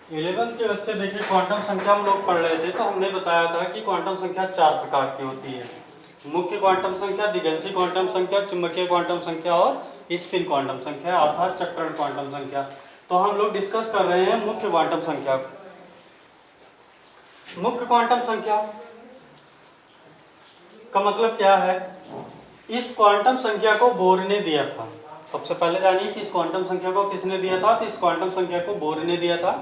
11th के बच्चे देखिए, क्वांटम संख्या हम लोग पढ़ रहे थे तो हमने बताया था कि क्वांटम संख्या 4 प्रकार की होती है। मुख्य क्वांटम संख्या, दिगंशी क्वांटम संख्या, चुंबकीय क्वांटम संख्या और स्पिन क्वांटम संख्या अर्थात चक्रण क्वांटम संख्या। तो हम लोग डिस्कस कर रहे हैं मुख्य क्वांटम संख्या। मुख्य क्वांटम संख्या का मतलब क्या है? इस क्वांटम संख्या को बोर ने दिया था। सबसे पहले जानिए कि इस क्वांटम संख्या को किसने दिया था। तो इस क्वांटम संख्या को बोर ने दिया था।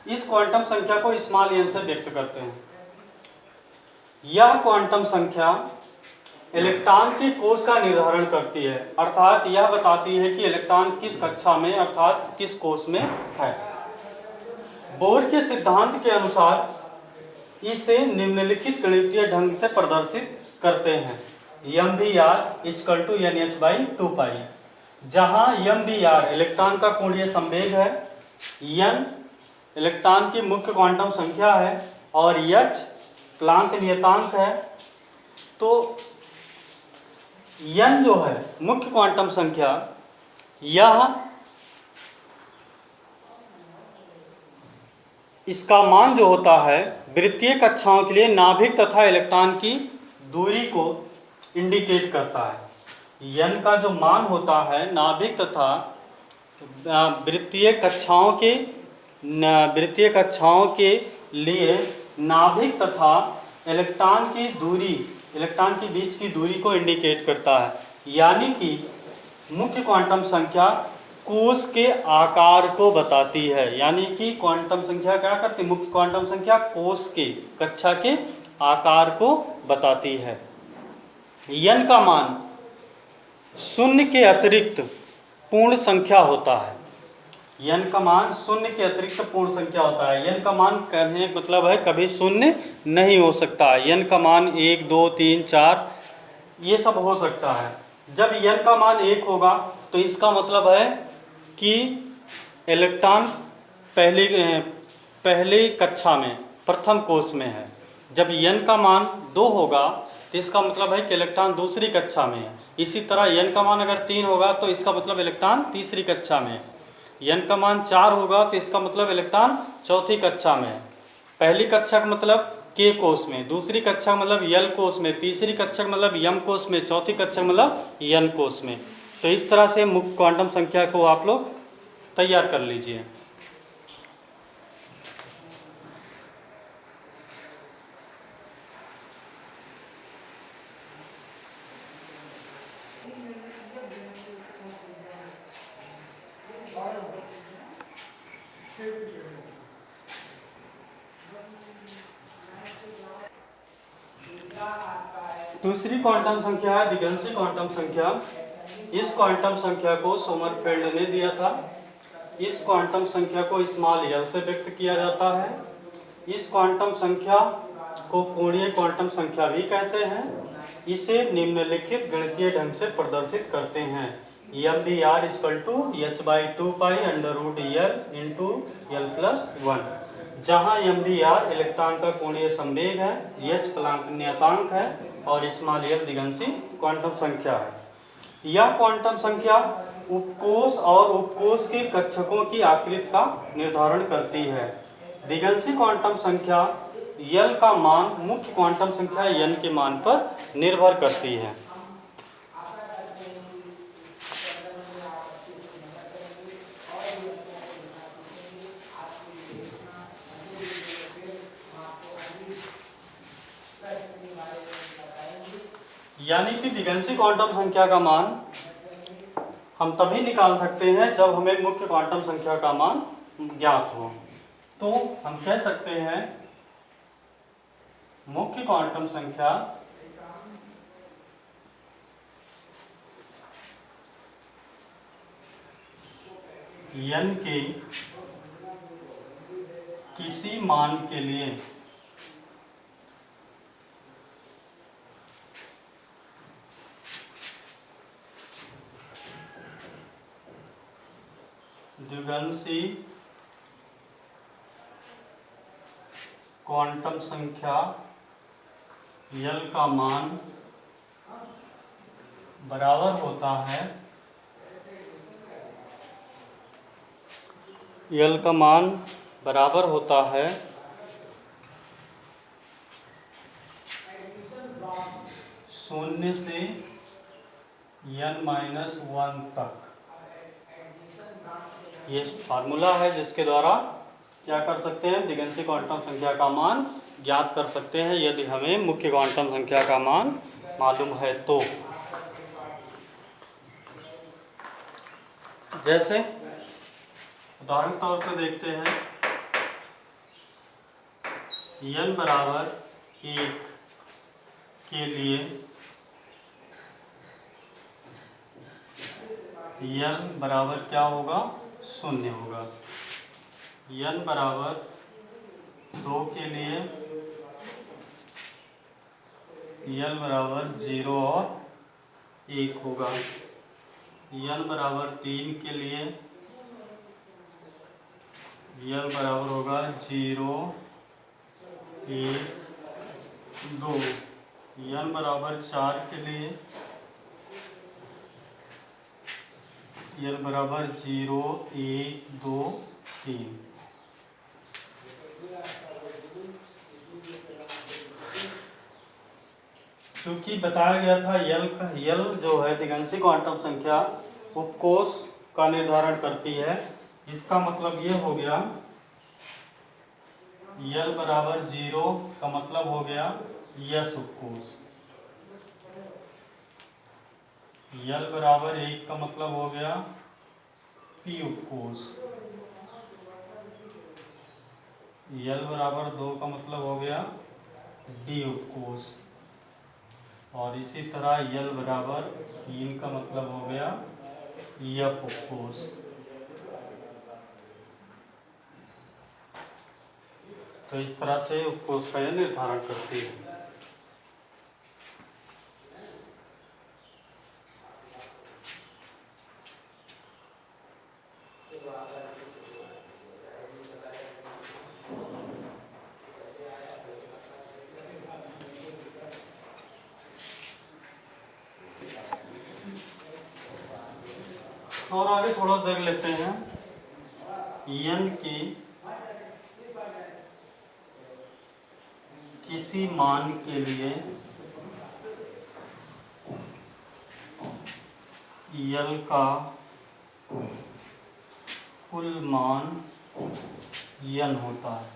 इस क्वांटम संख्या को स्मॉल एन से व्यक्त करते हैं। यह क्वांटम संख्या इलेक्ट्रॉन के कोष का निर्धारण करती है, अर्थात यह बताती है कि इलेक्ट्रॉन किस कक्षा में अर्थात किस कोष में है। बोर के सिद्धांत के अनुसार इसे निम्नलिखित गणितीय ढंग से प्रदर्शित करते हैं। mvr = nh/2π, जहां mvr इलेक्ट्रॉन का कोणीय संवेग है, n इलेक्ट्रॉन की मुख्य क्वांटम संख्या है और h प्लांक नियतांक है। तो n जो है मुख्य क्वांटम संख्या, यह इसका मान जो होता है वृत्तीय कक्षाओं के लिए नाभिक तथा इलेक्ट्रॉन की दूरी को इंडिकेट करता है। n का जो मान होता है नाभिक तथा वृत्तीय कक्षाओं के लिए नाभिक तथा इलेक्ट्रॉन की दूरी, इलेक्ट्रॉन के बीच की दूरी को इंडिकेट करता है। यानी कि मुख्य क्वांटम संख्या कोष के आकार को बताती है। यानी कि क्वांटम संख्या क्या करती है? मुख्य क्वांटम संख्या कोष के, कक्षा के आकार को बताती है। n का मान शून्य के अतिरिक्त पूर्ण संख्या होता है। n का मान शून्य के अतिरिक्त पूर्ण संख्या होता है। n का मान कहने का मतलब है कभी शून्य नहीं हो सकता। n का मान 1, 2, 3, 4 ये सब हो सकता है। जब n का मान 1 होगा तो इसका मतलब है कि इलेक्ट्रॉन पहली कक्षा में, प्रथम कोष में है। जब n का मान 2 होगा तो इसका मतलब है कि इलेक्ट्रॉन दूसरी कक्षा में है। इसी तरह n का मान अगर 3 होगा तो इसका मतलब इलेक्ट्रॉन तीसरी कक्षा में है। n का मान 4 होगा तो इसका मतलब इलेक्ट्रॉन चौथी कक्षा में है। पहली कक्षा का मतलब k कोष में, दूसरी कक्षा का मतलब l कोष में, तीसरी कक्षा का मतलब m कोष में, चौथी कक्षा का मतलब n कोष में। तो इस तरह से मुख्य क्वांटम संख्या को आप लोग तैयार कर लीजिए। दूसरी क्वांटम संख्या है दिगंशी क्वांटम संख्या। इस क्वांटम संख्या को सोमरफेल्ड ने दिया था। इस क्वांटम संख्या को स्मॉल एल से व्यक्त किया जाता है। इस क्वांटम संख्या को कोणीय क्वांटम संख्या भी कहते हैं। इसे निम्नलिखित गणितीय ढंग से प्रदर्शित करते हैं। mvr = h/2π √L × L+1, जहाँ mvr इलेक्ट्रॉन का कोणीय संवेग है, h प्लांक नियतांक है और स्मॉल एल दिगंशी क्वांटम संख्या है। यह क्वांटम संख्या उपकोष और उपकोष के कक्षकों की आकृति का निर्धारण करती है। दिगंशी क्वांटम संख्या L का मान मुख्य क्वांटम संख्या n के मान पर निर्भर करती है। यानी कि दिगंशी क्वांटम संख्या का मान हम तभी निकाल सकते हैं जब हमें मुख्य क्वांटम संख्या का मान ज्ञात हो। तो हम कह सकते हैं मुख्य क्वांटम संख्या n के किसी मान के लिए दिगंशी क्वांटम संख्या L का मान बराबर होता है, L का मान बराबर होता है शून्य से n-1 तक। ये फार्मूला है जिसके द्वारा क्या कर सकते हैं, दिगंशी क्वांटम संख्या का मान ज्ञात कर सकते हैं यदि हमें मुख्य क्वांटम संख्या का मान मालूम है तो। जैसे उदाहरण तौर पर देखते हैं n बराबर 1 के लिए n बराबर क्या होगा, 0 होगा। n बराबर 2 के लिए n बराबर 0 और 1 होगा। n बराबर 3 के लिए n बराबर होगा 0, 1, 2। n बराबर 4 के लिए n बराबर 0, 1, 2, 3। चूंकि बताया गया था यल जो है दिगंशी क्वांटम संख्या उपकोष का निर्धारण करती है, इसका मतलब ये हो गया यल बराबर 0 का मतलब हो गया यस उपकोष, यल बराबर 1 का मतलब हो गया पी उपकोष, यल बराबर 2 का मतलब हो गया डी उपकोष, और इसी तरह यल बराबर 3 का मतलब हो गया एफ उपकोष। तो इस तरह से उपकोष का यह निर्धारण करती है। और आगे थोड़ा देख लेते हैं n की किसी मान के लिए यल का कुल मान n होता है।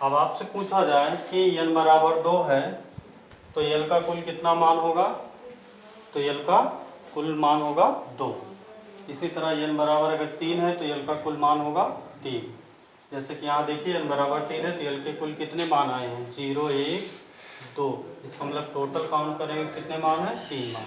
अब आपसे पूछा जाए कि n बराबर 2 है तो यल का कुल कितना मान होगा, तो यल का कुल मान होगा 2। इसी तरह n बराबर अगर 3 है तो यल का कुल मान होगा 3। जैसे कि यहाँ देखिए n बराबर 3 है तो यल के कुल कितने मान आए हैं, 0, 1, 2। इसका मतलब टोटल काउंट करेंगे कितने मान है, 3 मान।